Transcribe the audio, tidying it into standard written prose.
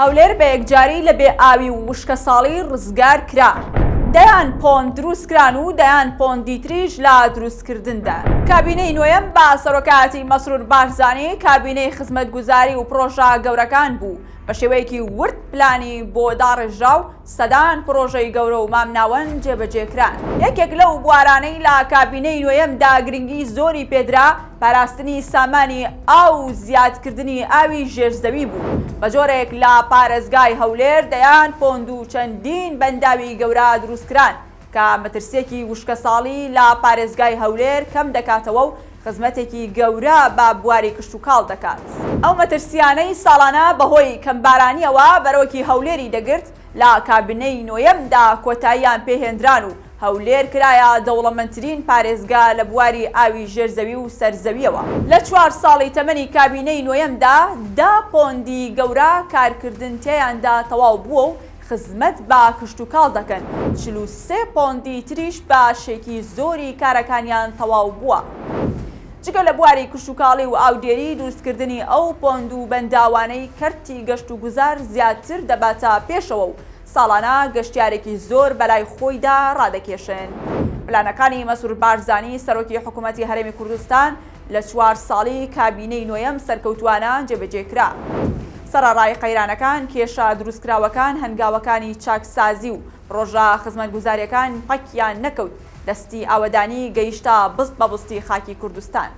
هەولێر بە یەکجاری لە بێ ئاوی و وشکە ساڵی ڕزگار کرا. دەیان پۆند دروستکران و دەیان پۆندی تریش لە دروستکردندا. کابینەی نوێیەم بە سەرۆکاتی مەسرور بارزانی کابینەی خزمەتگوزاری و پرۆژە گەورەکان بوو. بە شێوەیەکی ورد پلانی بۆ داڕێژرا و سەدان پرۆژەی گەورە و مامناوەند جێبەجێکران. یەکێک لەو بوارانەی لە کابینەی نوێیەمدا گرنگی زۆری پێدرا پاراستنی سامانی ئاو و زیادکردنی ئاوی ژێرزەوی بوو. بە جۆرێک لە پارێزگای هەولێر دەیان پۆند و چەندین بەنداوی گەورە دروستکران کە مەترسیەکی وشکە ساڵی لە پارێزگای هەولێر کەم دەکاتەوە و خزمەتێکی گەورە بە بواری کشت و کاڵ دەکات. ئەو مەترسیانەی ساڵانە بەهۆی کەمبارانیەوە بەرەوەکی هەولێری دەگرت لە کابینەی نوێیەمدا کۆتاییان پێهێنران و هەولێر کرایە دەوڵەمەندترین پارێزگا لە بواری ئاوی ژێرزەوی و سەرزەویەوە. لە 4 ساڵی تەمەنی کابینەی نوێیەمدا 10 پۆندی گەورە کارکردن تێیاندا تەواو بووە و خزمەت بە کشت و کاڵ دەکەن. 43 پۆندی تریش باشێکی زۆری کارەکانیان تەواو بووە. جگە لە بواری کشت و کاڵی و ئاودێری دروستکردنی ئەو پۆند و بەنداوانەی کەرتی گەشت و گوزار زیاتر دەباتە پێشەوە و ساڵانە گەشتیارێکی زۆر بەلای خۆیدا ڕادەکێشن. پلانەکانی مەسرور بارزانی سەرۆکی حکوومەتی هەرێمی کوردستان لە 4 ساڵی کابینەی نوێیەم سەرکەوتووانە جێبەجێکرا. سەرەڕای قەیرانەکان، کێشە دروستکراوەکان، هەنگاوەکانی چاکسازی و ڕۆژە خزمەتگوزاریەکان پەکیان نەکەوت دەستی ئاوەدانی گەیشتە بست بە بستی خاکی کوردستان.